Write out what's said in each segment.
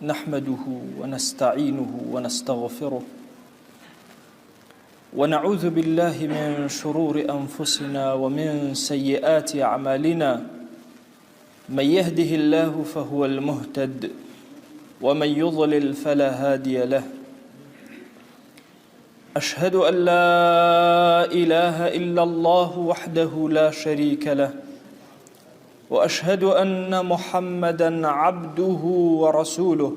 نحمده ونستعينه ونستغفره ونعوذ بالله من شرور أنفسنا ومن سيئات أعمالنا من يهده الله فهو المهتد ومن يضلل فلا هادي له أشهد أن لا إله إلا الله وحده لا شريك له وأشهد أن محمدًا عبده ورسوله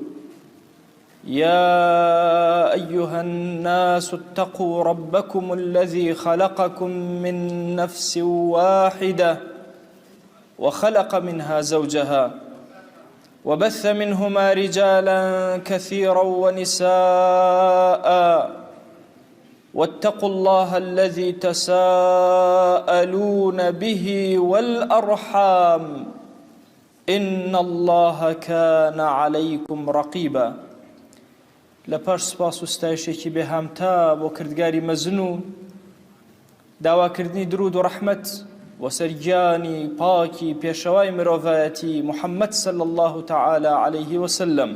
يا أيها الناس اتقوا ربكم الذي خلقكم من نفس واحدة وخلق منها زوجها وبث منهما رجالا كثيرا ونساء واتقوا الله الذي تساءلون به والأرحام إن الله كان عليكم رقيبا لپاش سپاس و ستایشێکی بێهامتا بۆ کردگاری مەزنون داواکردنی درود و ڕەحمەت وەسەر گیانی پاکی پێشەوای مرۆڤایەتی محەممەد صلی الله تعالى عليه وسلم.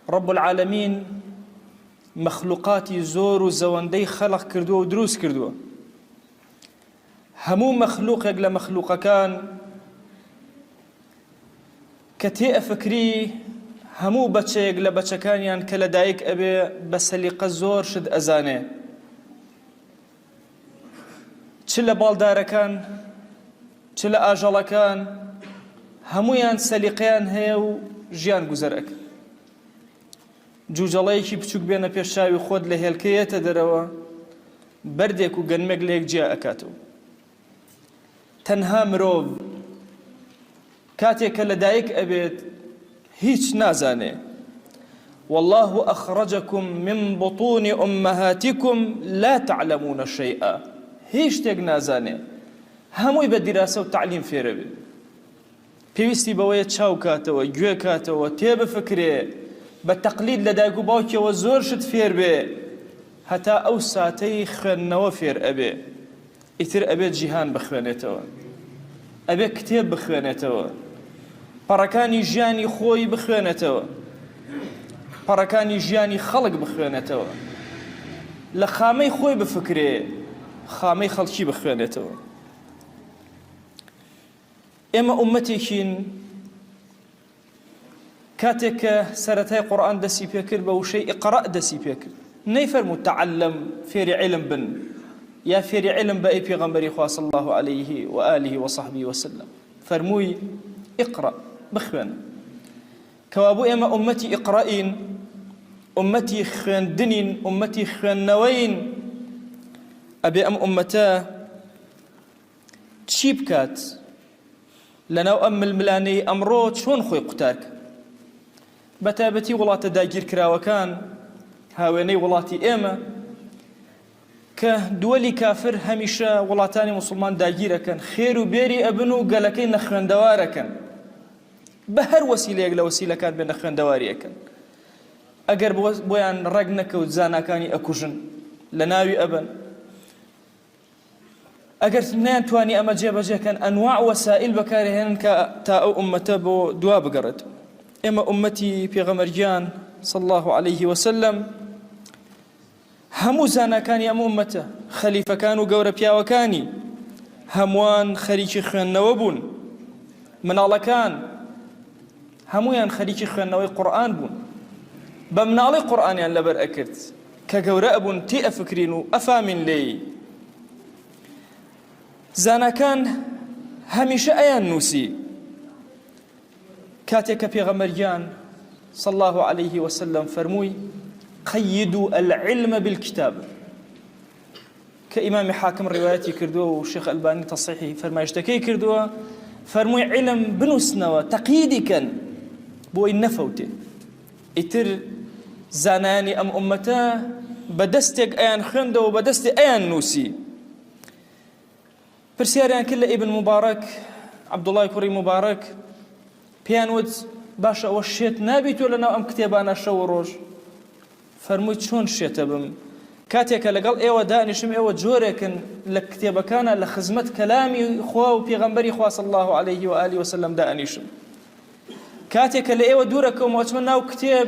رب العالمین مەخلوقاتی زۆر و زەوەندەی خەڵق کردووە و دروست کردووە. هەموو مەخلوقێک لە مەخلوقەکان کە تێئەفکری هەموو بەچەیەک لە بەچەکانیان کە لەدایک ئەبێ بە سەلیقە زۆر شت ئەزانێ، چ لە باڵدارەکان چ لە ئاژەڵەکان هەمویان سەلیقەیان هەیە و ژیان گوزەر ئەکەن. جوجەڵەیەکی بچووک بێنە پێشاوی خۆت لە هێلکەیەتە دەرەوە بەردێک و گەنمێک لە یەک جیا ئەکاتەوە. تەنها مرۆڤ کاتێک کە لەدایک ئەبێت هیچ نازانێ. والله أخرجكم من بطون أمهاتكم لا تعلمون شيئا. هیچ شتێک نازانێ، هەمووی بە دیراسە و تعلیم فێرە بێ. پێویستی بەوەیە چاو کاتەوە، گوێ کاتەوە، تێبفکرێ، بە تەقلید لە دایک و باوکیەوە زۆر شت فێر بێ هەتا ئەو ساتەی خوێندنەوە فێر ئەبێ. ئیتر ئەبێت جیهان بخوێنێتەوە، ئەبێت کتێب بخوێنێتەوە، پەڕەکانی ژیانی خۆی بخوێنێتەوە، پەڕەکانی ژیانی خەڵک بخوێنێتەوە، لە خامەی خۆی بفکرێ، خامەی خەڵکی بخوێنێتەوە. ئێمە ئومەتێکین کاتێک کە سەرەتای قورئان دەستی پێکرد بە وشەی ئیقرأ دەستی پێکرد، نەیفەرموو تەعەلەم فێری عیلم بن یا فێری عیلم بە ئەی پێغەمبەری خوا صلی الله عليه وآله وصحبه وسلم، فەرمووی ئیقرأ بخوێنە. کەوابوو ئێمە ئومەتی ئیقرائین، ئومەتی خوێندنین، ئومەتی خوێندنەوەین. ئەبێ ئەم ئومەتە چی بکات لەناو ئەم ململانەی ئەمڕۆ چۆن خۆی قوتارکە؟ بەتایبەتی وڵاتە داگیرکراوەکان، هاوێنەی وڵاتی ئێمە کە دووەلی کافر هەمیشە وڵاتانی موسڵمان داگیرەکەن، خێر و بێری ئەبن و گەلەکەی نەخوێندەوارەکەن، بە هەر وەسیلەیەک لە وەسیلەکان بێ نەخوێندەواریەکەن. ئەگەر بۆیان ڕێک نەکەوت زاناکانی ئەکوژن، لە ناوی ئەبن. ئەگەر نەیانتوانی ئەمە جێبەجێکەن، ئەنواع وەسائل بەکارهێنن کە تا ئەو ئومەتە بۆ دوا بگەڕێت. ئێمە ئومەتی پێغەمبەرگیان صلی الله عليه وسلم هەموو زاناکانی ئەم ئومەتە، خەلیفەکان و گەورە پیاوەکانی هەمووان خەریکی خوێندنەوە بوون. مناڵەکان هەمویان خەریکی خوێندنەوەی قورئان بوون، بە مناڵی قورئانیان لەبەر ئەکرد کە گەورە ئەبوون تێ ئەفکرین و ئەفامین لێی. زاناکان هەمیشە ئەیان نووسی کاتێک کە پێغەمبەرگیان صلی الله عليه وسلم فەرمووی قەیدوا العلم بالكتاب، کە ئیمامی حاکم ڕیوایەتی کردووە و شێخ ئەلبانی تەصحیحی فەرمایشتەکەی کردووە، فەرمووی عیلم بنووسنەوە، تەقییدی کەن بۆی نەفەوتێ. ئیتر زانایانی ئەم ئومەتە بە دەستێک ئەیان خوێندەوە، بە دەستێ ئەیان نووسی. پرسیاریان کرد لە ئیبن مبارەک، عەبدوڵای کوڕی مبارەک، پێیان وت باشە ئەوە شێت نابی تۆ لەناو ئەم کتێبانە شەو و ڕۆژ؟ فەرمووی چۆن شێتە بم؟ کاتێکە لەگەڵ ئێوە دانیشم، ئێوە جۆرێکن لە کتێبەکانە لە خزمەت کەلامی خوا و پێغەمبەری خوا صلی الله عليه و آله وسلم دانیشم. کاتێککە لە ئێوە دوورەکەم وچمە ناو کتێب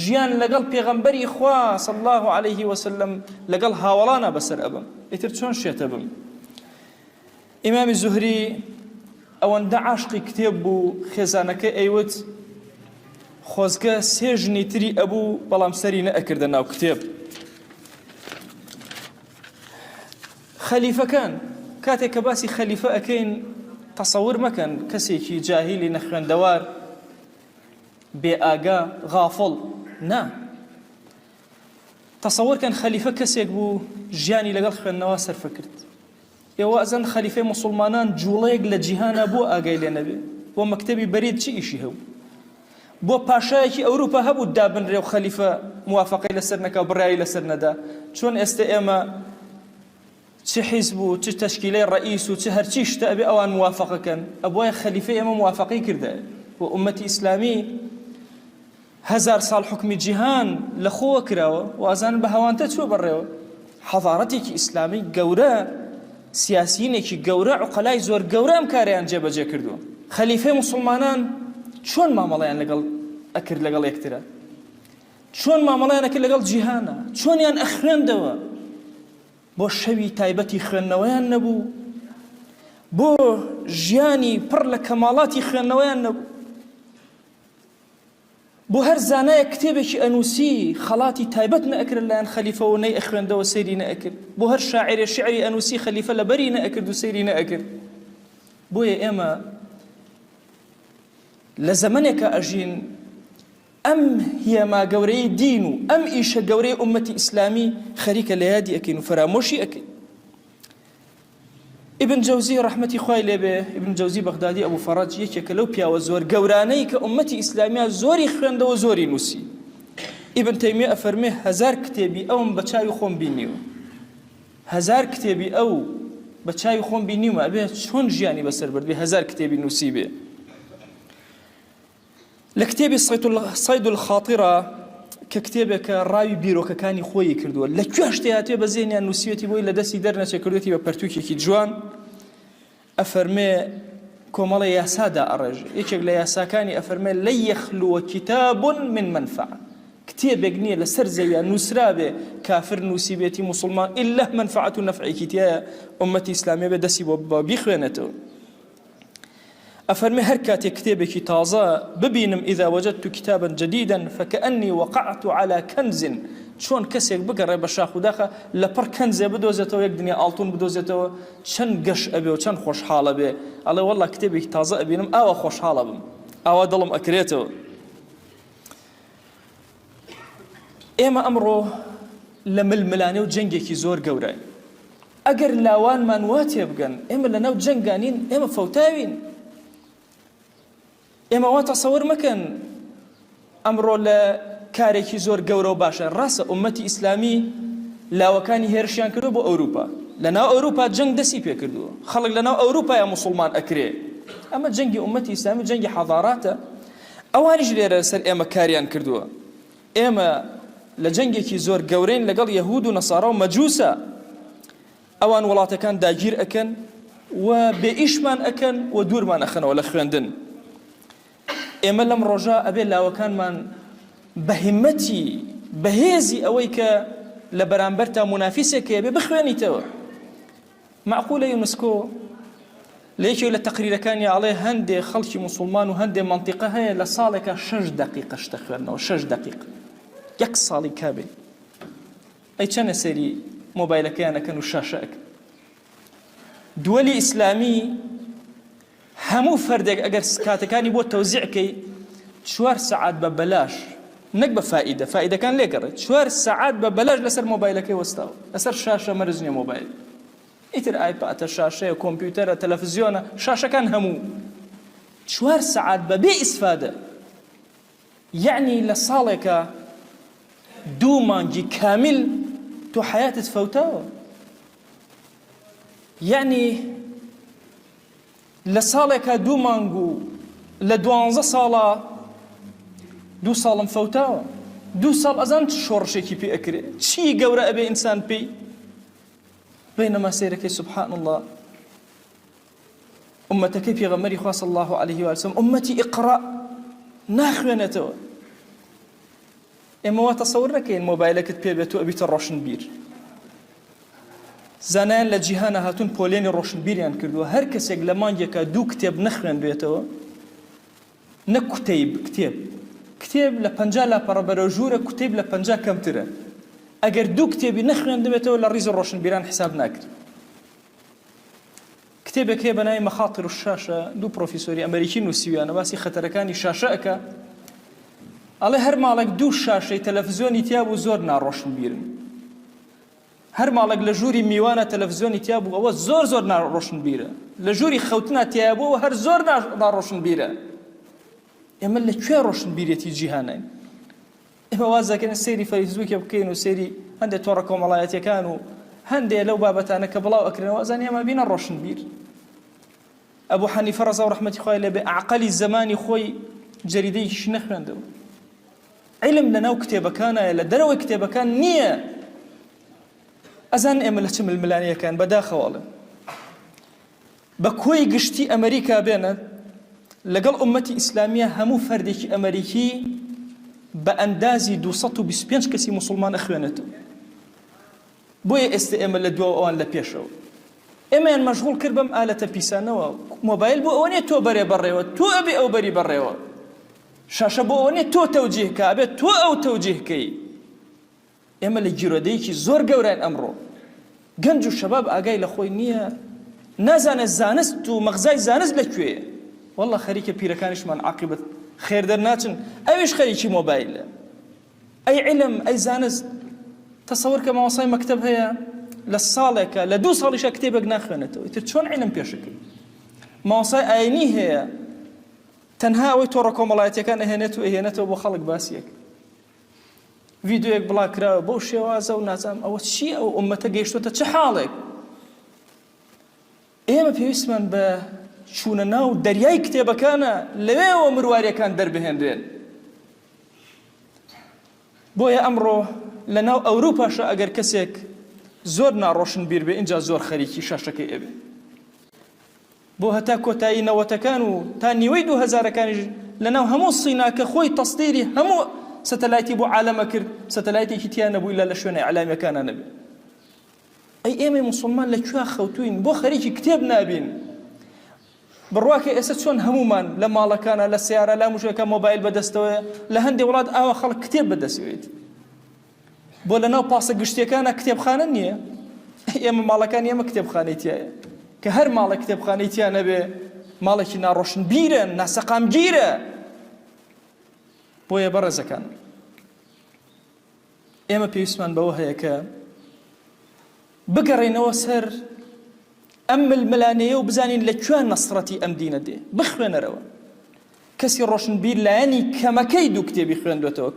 ژیان لەگەڵ پێغەمبەری خوا صلی الله عليه وسلم لەگەڵ هاوڵانە بەسەر ئەبم ئیتر چۆن شێتە بم. ئیمامی زوهری ئەوەندە عاشقی کتێب بوو خێزانەکە ئەیوت خۆزگە سێ ژنی تری ئەبوو بەڵام سەری نەئەکردە ناو کتێب. خەلیفەکان کاتێک کە باسی خەلیفە ئەکەین تەسەور مەکەن کەسێکی جاهیلی نەخوێندەوار بێ ئاگا غافڵ نا، تەسەورکەن خەلیفە کەسێک بوو ژیانی لەگەڵ خوێندنەوە سەرفە کرد. ئێوە ئەزان خەلیفەی موسڵمانان جوڵەیەک لە جیهانە بۆ ئاگای لێ نەبێ، بۆ مەکتەبی بەرید چی ئیشی هەبوو، بۆ پاشایەکی ئەوروپا هەبوو دابنرێ و خەلیفە موافقەی لەسەر نەکا و بڕیایی لەسەر نەدا. چۆن ئێستا ئێمە چه حیزب و چه تشکیلەی ڕئیس و چه هەرچی شتە ئەبێ ئەوان موافقەکەن، ئەبوایە خەلیفەی ئێمە موافقەی کردە و ئومەتی ئیسلامی 1000 ساڵ حکمی جیهان لە خۆوە کراوە و ئازان بە هەوانتە چوە بەڕێوە. حەضارەتێکی ئیسلامی گەورە، سیاسیینێکی گەورە، عوقەلای زۆر گەورە ئەم کاریان جێبەجێ کردووە. خەلیفەی موسڵمانان چۆن مامەڵەیان لەگەڵ ئەکرد لەگەڵ یەکترە، چۆن مامەڵەیان ئەکرد لەگەڵ جیهانە، چۆنیان ئەخوێندەوە. بۆ شەوی تایبەتی خوێندنەوەیان نەبوو، بۆ ژیانی پڕ لە کەماڵاتی خوێندنەوەیان نەبوو، بۆ هەر زانایە کتێبێکی ئەنووسی خەڵاتی تایبەت نەئەکرد لایەن خەلیفەوە نەی ئەخوێندەوە سەیری نەئەکرد، بۆ هەر شاعیرێ شیعری ئەنووسی خەلیفە لەبەری نەئەکرد و سەیری نەئەکرد. بۆیە ئێمە لە زەمانێکە ئەژین ئەم هێما گەورەی دین و ئەم ئیشە گەورەی ئومەتی ئیسلامی خەریکە لە یادی ئەکەین و فەرامۆشی ئەکەین. ئیبن جەوزی ڕەحمەتی خوای لێبێ، ئیبن جەوزی بەغدادی ئەبوو فەرەج یەکێکە لەو پیاوە زۆر گەورانەی کە ئومەتی ئیسلامیە زۆری خوێندەوە زۆری نووسی. ئیبن تەیمیە ئەفەرمێ 1000 کتێبی ئەوم بە چاوی خۆم بینیوە، 1000 کتێبی ئەو بە چاوی خۆم بینیومە، ئەبێ چۆن ژیانی بەسەر بردبێ 1000 کتێبی نووسی بێ. لە کتێبی صید الخاطرە کە کتێبێکە ڕاوی بیرۆکەکانی خۆی کردووە، لەکوێ شتێ هاتوێ بە زێنیان نووسیوەتی بۆی لە دەستی دەرنەچێ کردوێتی بە پەرتووکێکی جوان. ئەفەرمێ کۆمەڵی یاسادا ئەڕێژ، یەکێک لە یاساکانی ئەفەرمێ لە یەخلووە کتاب من منفع، کتێبێک نییە لەسەر زەویان نووسرابێ کافر نووسی بێتی موسڵمان ئیلا منفعەت و نەفعێکی تایە ئومەتی ئیسلامی بێ دەستی بۆ بیخوێنێتەوە. أفرمي هركاتي كتابك تازا ببينم إذا وجدت كتابا جديدا فكأني وقعت على كنز، شون كسيك بقرأ بشاخ وداخل لبر كنز بدوزته ويقدني ألطون بدوزته شن قش أبي وشن خوش حالة بي الله والله كتابك تازا بينم أو خوش حالة بم أو ضلم أكريته. إما أمره لململاني وجنجي زور قوري أجر لاوان ما نواتي بقن إما لناو جنجانين إما فوتاوين. ئێمە وا تەسەوور مەکەن ئەمڕۆ لە کارێکی زۆر گەورە و باشە. ڕاستە ئومەتی ئیسلامی لاوەکانی هێرشیان کردو بۆ ئەوروپا، لەناو ئەوروپا جەنگ دەستی پێ کردووە، خەڵک لەناو ئەوروپایە موسڵمان ئەکرێ. ئەمە جەنگی ئومەتی ئیسلامی جەنگی حەضاراتە، ئەوانیش لێرە سەر ئێمە کاریان کردووە. ئێمە لە جەنگێکی زۆر گەورەین لەگەڵ یەهود و نەسارا و مەجووسە، ئەوان وڵاتەکان داگیر ئەکەن و بێئیشمان ئەکەن و دوورمان ئەخەنەوە لە خوێندن. ئێمە لەم ڕۆژە ئەبێ لاوەکانمان بە هیمەتی بەهێزی ئەوەی کە لە بەرامبەر تا منافیسێک هەیە بێ بخوێنیتەوە. معقولە یونسکۆ لە یەکێک لە تەقریرەکانی ئاڵێ هەندێک خەڵکی موسڵمان و هەندێک منتیقە هەیە لە ساڵێکە 6 دقیقە شتە خوێندنەوە، 6 دقیقە، 1 ساڵی کابێ. ئەی چەندە سەیری مۆبایلەکەیانەکەن و شاشەکەن. دووەلی ئیسلامی هەموو فەردێک ئەگەر کاتەکانی بۆ تەوزیعکەی 4 سەعات بە بەلاش، نەک بە فائیدە، فائیدەکان لێگەڕێت، 4 سەعات بە بەلاش لەسەر مۆبایلەکەی وەستاوە، لەسەر شاشە مەرج نییە مۆبایل، ئیتر ئایپاتە، شاشەیە، کۆمپیوتەرە، تەلەڤیزیۆنە، شاشەکان هەموو 4 سەعات بەبێ ئیسفادە. یعنی لە ساڵێکە 2 مانگی کامیل تۆ حەیاتت فەوتاوە. یعنی لە ساڵێکە 2 مانگ و لە 12 ساڵە 2 ساڵم فەوتاوە. 2 ساڵ ئەزان چ شۆڕشێکی پێ ئەکرێ، چی گەورە ئەبێ ئینسان پێی. بەینەما سەیرەکەی سبحان الله ئومەتەکەی پێغەمبەری خوا صلی الله عليه وسلم ئومەتی ئیقرا، ناخوێنێتەوە. ئێمە وا تەسەوور نەکەین مۆبایلەکەت پێ بێت و ئەبیتە ڕۆشنبیر. زانایان لە جیهانە هاتوون پۆلێنی ڕۆشنبیریان کردووە. هەر کەسێک لە مانگێکە 2 کتێب نەخوێندوێتەوە، نەک کتێب لە 50 لاپەڕە بەرەو ژوورە، کتێب لە 50 کەمترە. ئەگەر 2 کتێبی نەخوێندبێتەوە لە ڕیزە ڕۆشنبیران حساب ناکرد. کتێبێک هەیە بە ناوی مەخاتر الشاشە، 2 پرۆفیسۆری ئەمریکی نووسیویانە باسی خەتەرەکانی شاشە ئەکا. ئەڵێ هەر ماڵێک 2 شاشەی تەلەڤیزۆنی تیا بوو زۆر ناڕۆشنبیرن. هەر ماڵێک لە ژووری میوانە تەلەڤیزۆنی تیا بوو ئەوە زۆر ناڕۆشنبیرە. لە ژووری خەوتنا تیا بوو هەر زۆر ناڕۆشنبیرە. ئێمە لەکوێ ڕۆشنبیرەتی جیهانین؟ ئێمە واز دەکەن سەیری فەیسبووکێ بکەین و سەیری هەندێک تۆڕە کۆمەڵایەتیەکان و هەندێک لەو بابەتانە کە بڵاو ئەکرێنەوە ئەزانێ ئێمە بینە ڕۆشنبیر. ئەبوو حەنیفە ڕەزا و ڕەحمەتی خوای لێبێ عەقەلی زەمانی خۆی جەریدەیەکیش نەخوێندەوە. عیلم لەناو کتێبەکانایە، لە دەرەوەی کتێبەکان نییە. ئەزان ئێمە لە چ ململانیەکان بەداخەوەڵن. بە کۆی گشتی ئەمریکا بێنە لەگەڵ ئومەتی ئیسلامیە هەموو فەردێکی ئەمریکی بە ئەندازی 225 کەسی موسڵمان ئەخوێنێتەوە. بۆیە ئێستا ئێمە لە دووە ئەوان لە پێشەوە. ئێمەیان مەشغوڵ کرد بەم ئالەتە پیسانەوە. مۆبایل بۆ ئەوە نیە تۆ بەرێ بەڕێوە، تۆ ئەبێ ئەو بەری بەڕێوە. شاشە بۆ ئەوە نیە تۆ تەوجیهکە، ئەبێت تۆ ئەو تەوجیهکەی. ئێمە لە گیرۆدەیەکی زۆر گەورەین ئەمڕۆ. گەنج و شەباب ئاگای لە خۆی نییە، نازانێت زانست و مەغزای زانست لەکوێیە. والله خەریکە پیرەکانیشمان عاقبەت خێر دەرناچن، ئەویش خەریکی مۆبایلە. ئەی عیلم، ئەی زانست، تەسەوور کە مامۆستای مەکتەب هەیە لە ساڵێکە لە 2 ساڵیشە کتێبێک ناخوێنێتەوە. ئیتر چۆن عیلم پێشەکەی؟ مامۆستای ئاینی هەیە، تەنها ئەوەی تۆڕە کۆمەڵایەتیەکان ئەهێنێت و ئەهێنێتەوە بۆ خەڵک باسیەک. ڤیدیۆیەک بڵا کراوە بەو شێوازە و نازانم ئەوە چی ئەو ئومەتە گەیشتوتە چه حاڵێک. ئێمە پێویستمان بە چوونە ناو دەریای کتێبەکانە، لەوێەوە مرواریەکان دەربهێنرێن. بۆیە ئەمڕۆ لە ناو ئەوروپاشە ئەگەر کەسێک زۆر ناڕۆشنبیر بێ ئینجا زۆر خەریکی شاشەکەی ئەبێ. بۆ هەتا کۆتایی نەوەتەکان و تا نیوەی 2000ەکانیش لە ناو هەموو سیناکە خۆی تەستیری هەموو سەتەلایتی بۆ عالەمە کرد، سەتەلایتێکی تیان نەبووی لە شوێنە ئەعلامیەکانە نەبێ. ئەی ئێمە موسڵمان لەکوێ خەوتوین؟ بۆ خەریکی کتێب نابین؟ بڕواکە ئێستا چۆن هەمومان لە ماڵەکانە، لە سیارە، لە موشەکە مۆبایل بەدەستەوەیە، لە هەندێک وڵات ئاوا خەڵک کتێب بەدەستێت. بۆ لە ناو پاسە گشتیەکانە کتێبخانە نییە. ئێمە ماڵەکانی ئێمە کتێبخانەی تایە کە هەر ماڵە کتێبخانەی تیا نەبێ ماڵێکی ناڕۆشنبیرە، ناسەقامگیرە. بۆیە بەڕێزەکان ئێمە پێویستمان بەوە هەیە کە بگەڕێنەوە سەر ئەم ململانەیە و بزانین لەکوێ نەسڕەتی ئەم دینە دێ، بخوێنەرەوە. کەسی ڕۆشنبیر لایەنی کەمەکەی 2 کتێبی خوێندوێتەوە،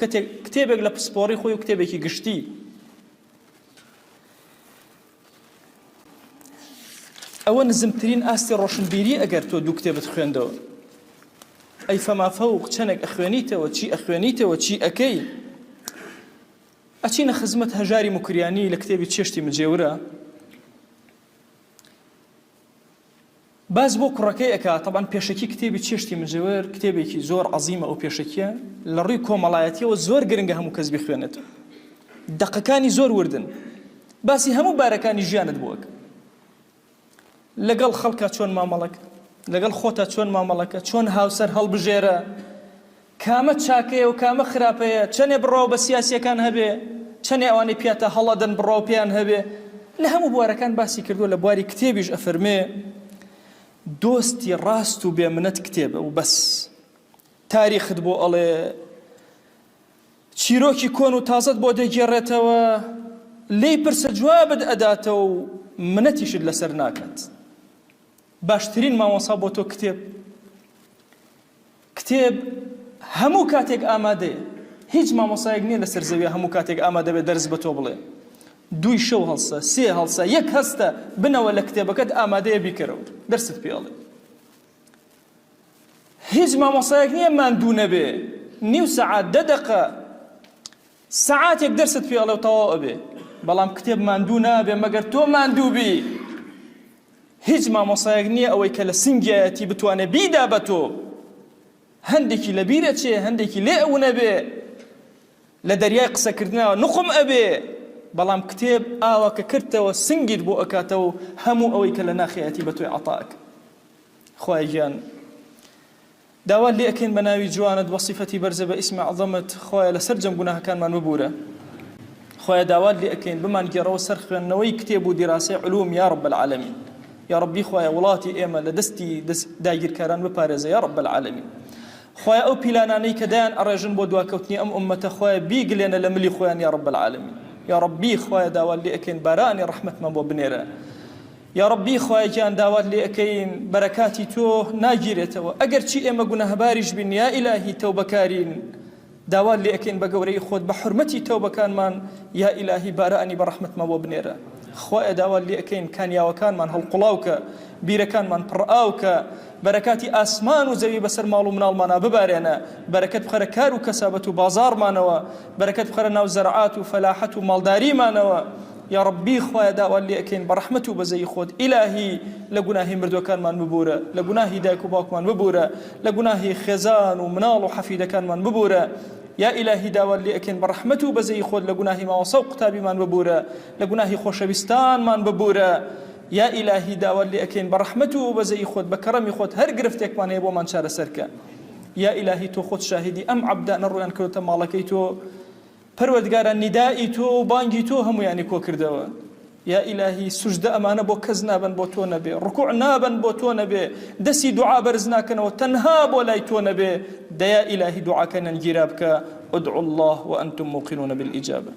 کتێبێک لە پسپۆڕی خۆی و کتێبێکی گشتی. ئەوە نزمترین ئاستی ڕۆشنبیری ئەگەر تۆ 2 کتێبت خوێندەوە. ئەی فەمافەوق چەندێک ئەخوێنیتەوە، چی ئەخوێنیتەوە، چی ئەکەی. ئەچینە خزمەت هەژاری مکریانی لە کتێبی چێشتی مجێورە. باز بۆ کوڕەکەی ئەکا. طبعاً پێشەکی کتێبی چێشتی مجێور کتێبێکی زۆر عەزیمە. ئەو پێشەکیە لە ڕووی کۆمەڵایەتیەوە زۆر گرنگە هەموو کەس بخوێنێتەوە. دەقەکانی زۆر وردن، باسی هەموو بارەکانی ژیانت بووەکە. لەگەڵ خەڵکە چۆن مامەڵەکە، لەگەڵ خۆتە چۆن مامەڵەکە، چۆن هاوسەر هەڵبژێرە، کامە چاکەیە و کامە خراپەیە، چەندێ بڕاو بە سیاسیەکان هەبێ، چەندێ ئەوانەی پیاتە هەڵەدەن بڕاو پێیان هەبێ. لە هەموو بوارەکان باسی کردووە. لە بواری کتێبیش ئەفەرمێ دۆستی ڕاست و بێمنەت کتێبە و بەس. تاریخت بۆ ئەڵێ، چیرۆکی کۆن و تازت بۆ دەگێڕێتەوە، لێی پرسە جوابت ئەداتەوە و منەتیشت لەسەر ناکات. باشترین مامۆسا بۆ تۆ کتێب هەموو کاتێک ئامادەیە. هیچ مامۆسایەک نییە لەسەر زەویە هەموو کاتێک ئامادە بێت دەرس بە تۆ بڵێ 2 شەو هەڵسە، 3 هەڵسە، 1 هەستە بنەوە لە کتێبەکەت ئامادەیە بیکەرەوە دەرست پێڵێ. هیچ مامۆسایەک نییە ماندوو نەبێ، نیو سەعات 10 دقە سەعاتێک دەرست پێڵێ و تەواو ئەبێ. بەڵام کتێب ماندوو نابێ مەگەر تۆ ماندوو بی. هیچ مامۆسایەک نییە ئەوەی کە لە سنگایەتی بتوانێت بیدا بە تۆ هەندێکی لە بیرە چێ هەندێکی لێ ئەو نەبێ لە دەریای قسەکردنەوە نقم ئەبێ بەڵام کتێب ئاوا کە کردەوە سنگیت بۆ ئەکاتەوە هەموو ئەوەی کە لە ناخیەتی بە توی عەتاک خوای گیان داوا لێ ئەکەین بە ناوی جوانت بە صیفەتی بەرزە بە ئیسمی عەظەمت خوایە لەسەر جەم گوناهەکانمان ببورە خوایە داوا لێ ئەکەین بمان گێڕەوە سەر خوێندنەوەی کتێب و دیراسەی علوم یا رب العالمین یا ربی خوایە وڵاتی ئێمە لە دەستی داگیرکاران بپارێزە یا رب العالمین خوایە ئەو پیلانانەی کە دایان ئەڕێژن بۆ دواکەوتنی ئەم ئومەتە خوایە بیگلێنە لە ملی خۆیان یا رب العالمین یا ربی خوایە داوا لێ ئەکەین بارانی ڕەحمەتمان بۆ بنێرە یا ربی خوایەکیان داوات لێ ئەکەین بەرەکاتی تۆ ناگیرێتەوە ئەگەر چی ئێمە گوناهباریش بین یا ئیلاهی تەوبەکارین داوات لێ ئەکەین بە گەورەی خۆت بە حورمەتی تەوبەکانمان یا ئیلاهی بارانی بە ڕەحمەتمان بۆ بنێرە خوایە داوات لێ ئەکەین کانیاوەکانمان هەڵقوڵاوکە بیرەکانمان پڕئاوکە بەرەکاتی ئاسمان و زەوی بەسەر ماڵ و مناڵمانە ببارێنە بەرەکەت بخەرە کار و کەسابەت و بازارمانەوە بەرەکەت بخەرە ناو زەرعات و فەلاحەت و ماڵداریمانەوە یا ربی خوایە داوا لێ ئەکەین بە ڕەحمەت و بەزەی خۆت ئیلاهی لە گوناهی مردوەکانمان ببورە لە گوناهی دایک و باوکمان ببورە لە گوناهی خێزان و مناڵ و حەفیدەکانمان ببورە یا ئیلاهی داوا لێ ئەکەین بە ڕەحمەت و بەزەی خۆت لە گوناهی ماوەسە و قوتابیمان ببورە لە گوناهی خۆشەویستانمان ببورە یا ئیلاهی داوا لێ ئەکەین بە ڕەحمەت و بەزەی خۆت بە کەڕەمی خۆت هەر گرفتێکمان هەیە بۆمان چارەسەرکە یا ئیلاهی تۆ خۆت شاهیدی ئەم عەبدانە ڕویان کردوتە ماڵەکەی تۆ پەروەردگارە نیدائی تۆ و بانگی تۆ هەمویانی کۆ کردەوە یا ئیلاهی سوژدە ئەمانە بۆ کەس نابن بۆ تۆ نەبێ ڕکوع نابن بۆ تۆ نەبێ دەستی دوعا بەرز ناکەنەوە تەنها بۆ لای تۆ نەبێ دەیا ئیلاهی دوعاکەنەن گیرا بکە ادعوا الله وأنتم موقنون بالإجابة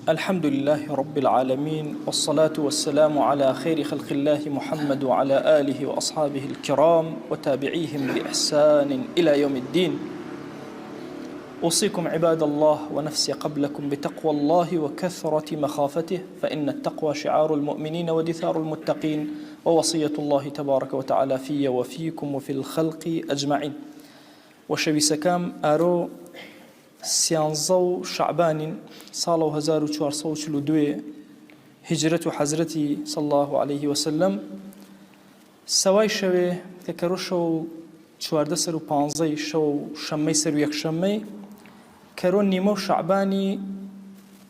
الحمد لله رب العالمين والصلاة والسلام على خير خلق الله محمد وعلى آله وأصحابه الكرام وتابعيهم بإحسان إلى يوم الدين أوصيكم عباد الله ونفسي قبلكم بتقوى الله وكثرة مخافته فإن التقوى شعار المؤمنين ودثار المتقين ووصية الله تبارك وتعالى في وفيكم وفي الخلق أجمعين وشبيسكام أرو سيانزو شعبان صالو 1442 هجرة حضرتي صلى الله عليه وسلم سواي شوي ككرو شو 1415 شو شمي سر يك شمي كرو نيمو شعباني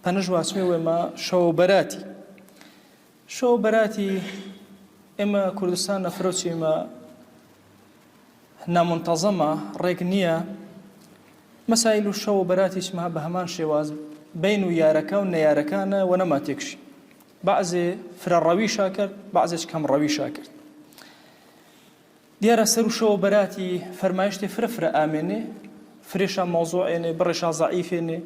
بنجوا اسمي وما شو براتي اما كردستان نفروتي ما نامنتظمة ريقنية مسائل الشو براتي اسمها بهمان شواز بين ياركا ونياركان ونما تكشي بعض فر الروي شاكر بعض كم روي شاكر ديارة سرو شو براتي فرمايشتي فرفر آمني فريشا موضوعيني برشا ضعيفيني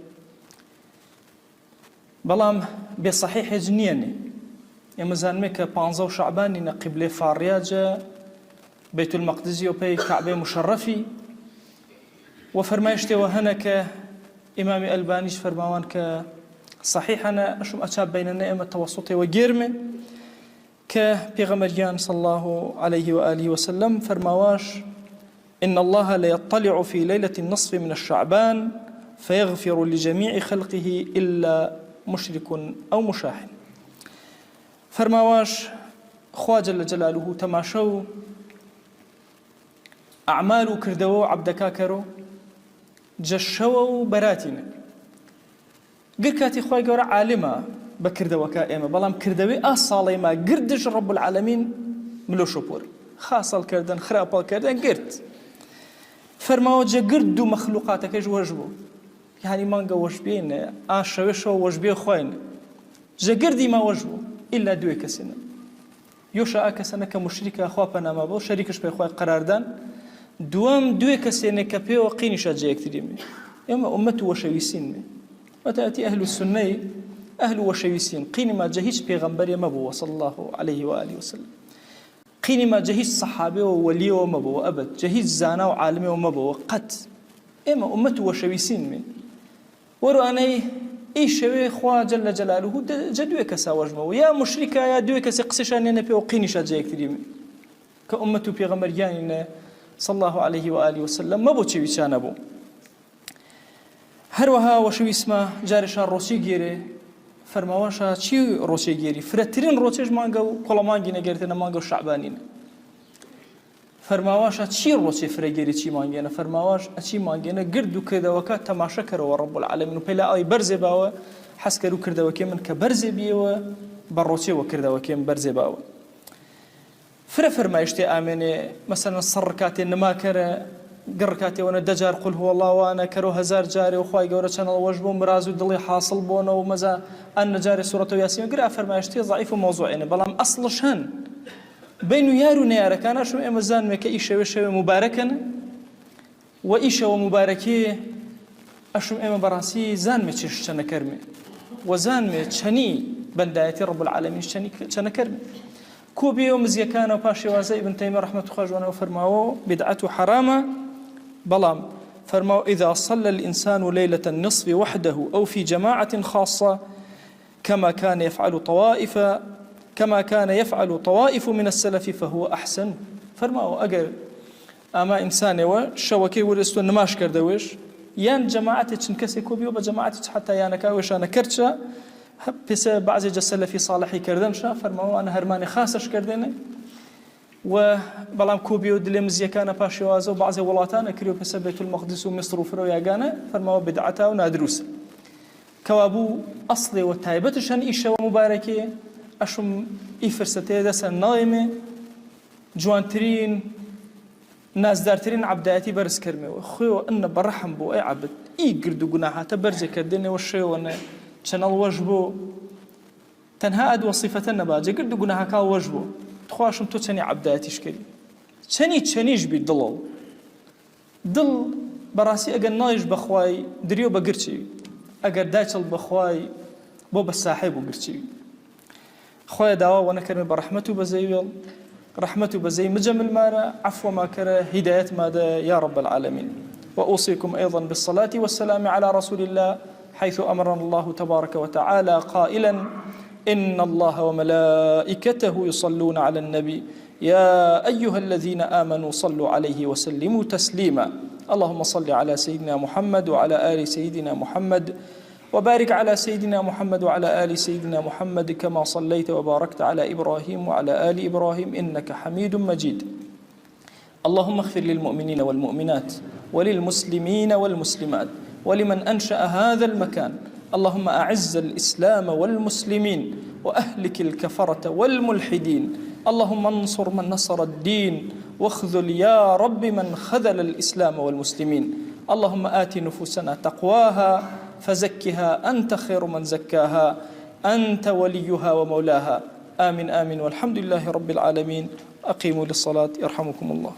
بلام بصحيح جنيني يمزان ميكا بانزو شعباني نقبلي فارياجة بيت المقدس وبي كعبة مشرفي وفرمايشتي وهنك إمام ألبانيش فرماوان كصحيح أنا أشم أتشاب بين النائمة التوسطي وجيرمي كبيغمريان صلى الله عليه وآله وسلم فرماواش إن الله لا يطلع في ليلة النصف من الشعبان فيغفر لجميع خلقه إلا مشرك أو مشاحن فرماواش خوا جل جلاله تماشو أعمال كردو عبدكا كرو جشو براتنا قركاتي خواي قورا عالمة بكردو كائمة بلام كردوي أصالي ما قردش رب العالمين ملو شبور خاصة الكردن خراب الكردن قرد فرماو جا قردو مخلوقاتك ايش وجبو يعني ما نقوش بين شويشو وجبي خوين جا قردي ما وجبو إلا دوي كسنة يوشا أكسنة كمشركة أخوا بناما بو شريكش بيخواي قراردان دوام دوێ کەسێنێک کە پێوە قینیشە جەیەکتریمێ ئێمە ئومەت وەشەویستینمێ وتأتي أهل السنة أهل وشويسين قيني ما جهيش بيغمبر مبو صلى الله عليه وآله وسلم قيني ما جهيش صحابي وولي ومبو أبد جهيش زانا وعالمي ومبو قد إما أمته وشويسين من ورو أنا إيش شوي خوا جل جلاله جدوي كسا وجمه يا مشركة يا دوي كسا قصشان ينبي وقيني شاجي كثير كأمته بيغمبر يعني صلى الله عليه وآله وسلم مبو تشويسان أبو هەروەها وەشەویستمە جارێشان ڕۆچی گێرێ فەرماواشە چی ڕۆچی گێری فرەترین ڕۆچێش مانگە و کۆڵەمانگی نەگەرتێنە مانگە و شەعبانینە فەرماواشە چی ڕۆچێ فرەگێری چی مانگێنە فەرماواش ئەچی مانگێنە گرد و کردەوەکە تەماشەکەرەوە ڕەب العالەمین و پێی لا ئەوی بەرزێ باوە حەسکەر و کردەوەکێ من کە بەرزێ بیەوە بە ڕۆچێوە کردەوەکێم بەرزێ باوە فرە فەرمایشتێ ئامێنێ مەسەلەن سەڕ کاتێ نەماکەرە گڕکاتی وانا دجار قل هو الله وانا كرو هزار جاري وخواي قورة شان الوجب ومرازو دلي حاصل بونا ومزا أن جاري سورة ياسين قرأ فرمايشتي ضعيف وموضوعين بلام أصل شان بينو يارو نيارة كان شو إمزان مكا إيشا وشا مباركا وإيشا ومباركي أشو إما براسي زان ميتش شنا كرمي وزان ميتشني بندايتي رب العالمين شنا كرمي كوبي ومزيا كان وباشي وازي ابن تيمية رحمة الله وانا وفرماو بدعته حرامة بلام فرماو إذا صلى الإنسان ليلة النصف وحده أو في جماعة خاصة كما كان يفعل طوائف من السلف فهو أحسن فرماو أجر أما إنسان وشوكي ورستو نماش كردوش يان جماعة تنكسي كوبي وبجماعة حتى يانكا وش أنا كرتشا بس بعض السلفي صالحي كردنشا فرماو أنا هرماني خاصش كردني وبلام كوبي ودلي مزيكانا باشيوازو بعض ولاتانا كريو بس بيت المقدس ومصر وفرو ياغانا فرماو بدعتا ونادروس كوابو أصلي وتايبتشان إيشا ومباركي أشم إفرستي دسا نايمة جوانترين ناس دارترين عبداتي برز كرمي وخيو أن برحم بو أي عبد قردو قناحا تبرزي كردني والشيو أنا شنال وجبو تنها أد وصفتنا نباجة قردو قناحا كال وجبو تخواشم تو تشني عبداتيش كري تشنيش بي دلال دل براسي اگر نايش بخواي دريو بقرشي اگر دايشل بخواي بو بساحب وقرشي خويا داوا وانا كرمي برحمته بزي رحمته بزي مجمل مارا عفو ما كره هداية ماذا يا رب العالمين وأوصيكم أيضا بالصلاة والسلام على رسول الله حيث أمرنا الله تبارك وتعالى قائلا إن الله وملائكته يصلون على النبي يا أيها الذين آمنوا صلوا عليه وسلموا تسليما اللهم صل على سيدنا محمد وعلى آل سيدنا محمد وبارك على سيدنا محمد وعلى آل سيدنا محمد كما صليت وباركت على إبراهيم وعلى آل إبراهيم إنك حميد مجيد اللهم اغفر للمؤمنين والمؤمنات وللمسلمين والمسلمات ولمن أنشأ هذا المكان اللهم أعز الإسلام والمسلمين وأهلك الكفرة والملحدين اللهم انصر من نصر الدين واخذل يا رب من خذل الإسلام والمسلمين اللهم آت نفوسنا تقواها فزكها أنت خير من زكاها أنت وليها ومولاها آمين آمين والحمد لله رب العالمين أقيموا للصلاة يرحمكم الله